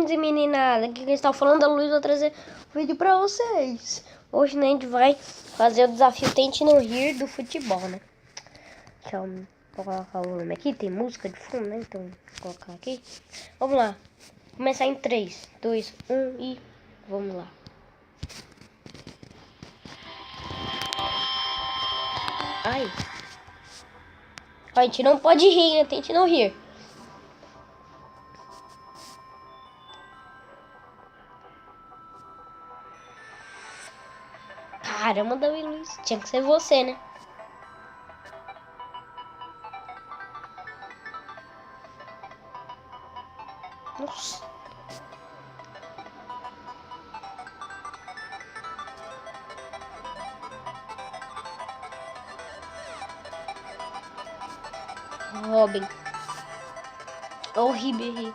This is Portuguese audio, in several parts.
meninos e meninadas, aqui quem está falando é o Luiz, vou trazer um vídeo pra vocês. Hoje, né, a gente vai fazer o desafio Tente Não Rir do futebol, né? Então, vou colocar o volume aqui, tem música de fundo, né? Então, vou colocar aqui. Vamos lá. Começar em 3, 2, 1 e vamos lá. Ai. A gente não pode rir, né? Tente não rir. Caramba, Davi Luiz. Tinha que ser você, né? Nossa. Robin. Ou Ribéry.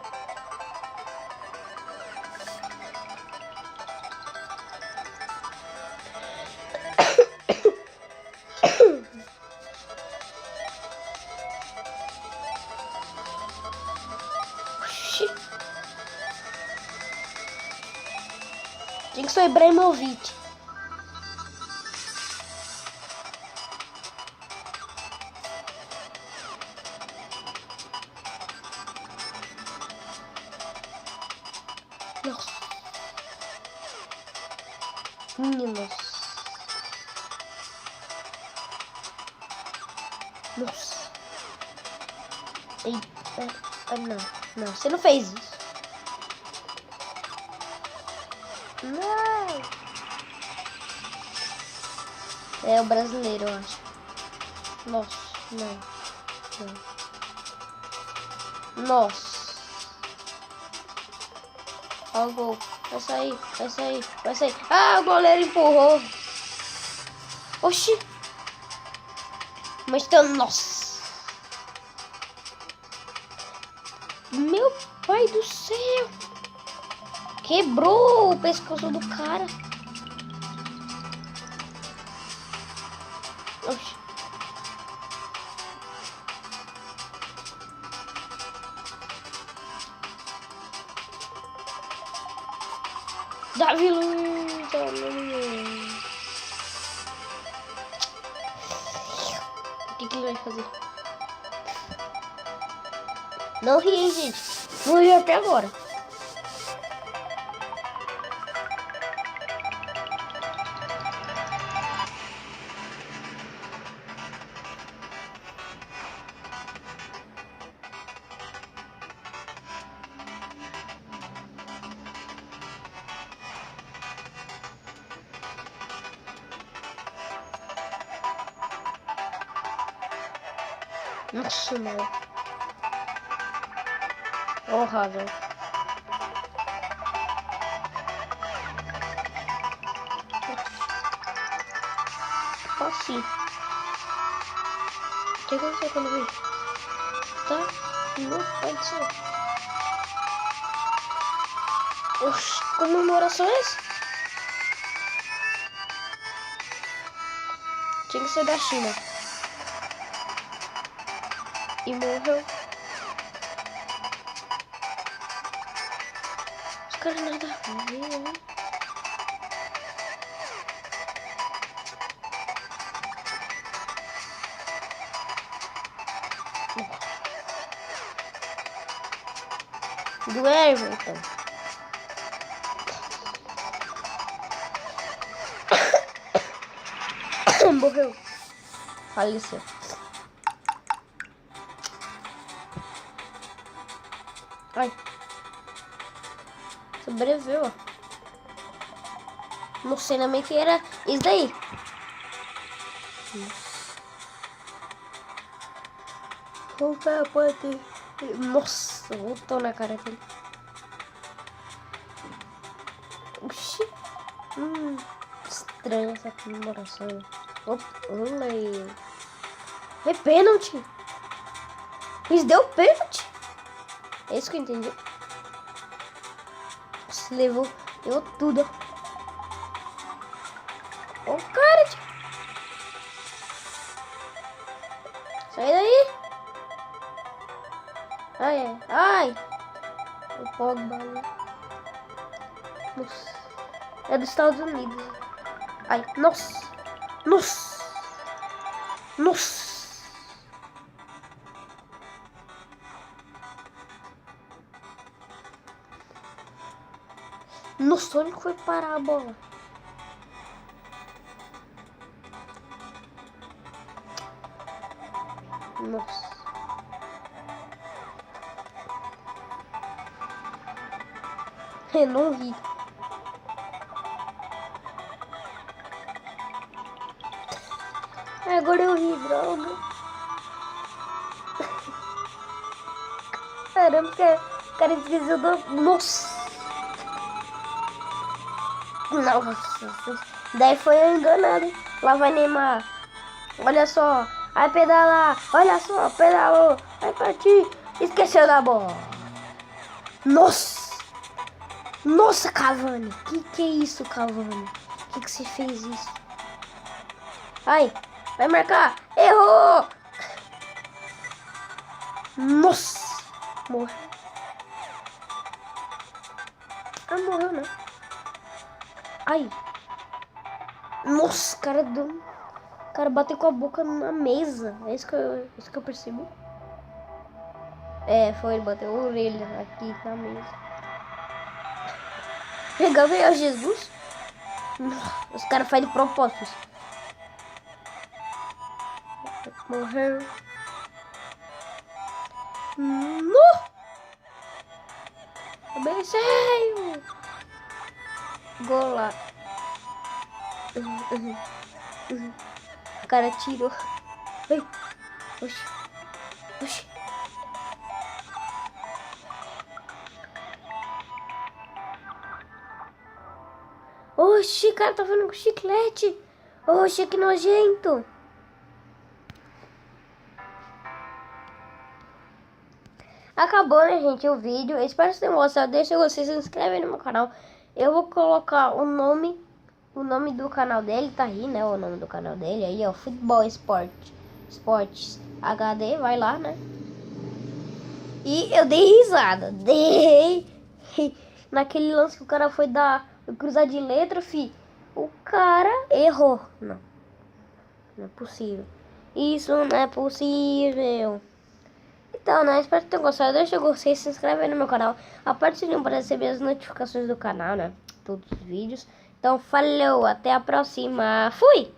Tinha que ser Ibrahimovic. Nossa. Nossa. Nossa. Eita. Não. Não, você não fez isso. Não. É o brasileiro, eu acho. Nossa. Não. Não. Nossa. Ó o gol. Vai sair, vai sair, vai sair. Ah, o goleiro empurrou. Oxi. Mas tá... Nossa. Meu pai do céu. Quebrou o pescoço do cara. Oxi. Davi Luiz. O que ele vai fazer? Não ri, hein, gente. Não ri até agora. Nossa, não. Porra, velho. Assim. O que aconteceu quando eu vi? Tá? Não pode ser. Oxi, comemoração é essa? Tinha que ser da China. E morreu. Os caras nada a ver, né? Do Everton. Morreu. Faleceu. Ai. Sobreviveu, ó. Não sei na mente que era isso daí. Nossa, voltou na cara dele. Oxi. Estranha essa comemoração. Olê. É pênalti. Eles deu pênalti. É isso que eu entendi. Se levou tudo. Ó, o cara, tio. Sai daí. Ai, ai. O Pogba. Nossa. É dos Estados Unidos. Ai, nossa. Nossa. Nossa. Nossa, onde foi parar a bola? Nossa. Eu não vi. Agora eu vi, droga. Caramba, o cara esqueceu do... Nossa. Nossa. Daí foi eu enganado. Lá vai Neymar. Olha só. Vai pedalar. Olha só, pedalou. Vai partir. Esqueceu da bola. Nossa. Nossa, Cavani. Que é isso, Cavani? Que você fez isso? Ai, vai marcar. Errou. Nossa. Morreu. Ah, morreu, né? Ai. Nossa, cara do... O cara bateu com a boca na mesa. É isso que eu percebi. É, foi, ele bateu a orelha aqui na mesa. Gabriel Jesus. Os caras fazem de propósito. Morreu. No! Cabeceio. Gol lá. O cara tirou. Ai. Oxi. Oxi. Oxi, o cara tá falando com chiclete. Oxi, que nojento. Acabou, né, gente, o vídeo. Eu espero que vocês tenham gostado. Deixa vocês se inscrevem no meu canal. Eu vou colocar o nome do canal dele, tá aí, né? O nome do canal dele aí, ó. Futebol Esportes HD, vai lá, né? E eu dei risada. Dei. Naquele lance que o cara foi cruzar de letra, fi. O cara errou. Não. Não é possível. Isso não é possível. Então, né? Espero que tenham gostado. Deixa o gostei, se inscreve aí no meu canal. Aperte o sininho para receber as notificações do canal, né? Todos os vídeos. Então, falou. Até a próxima. Fui!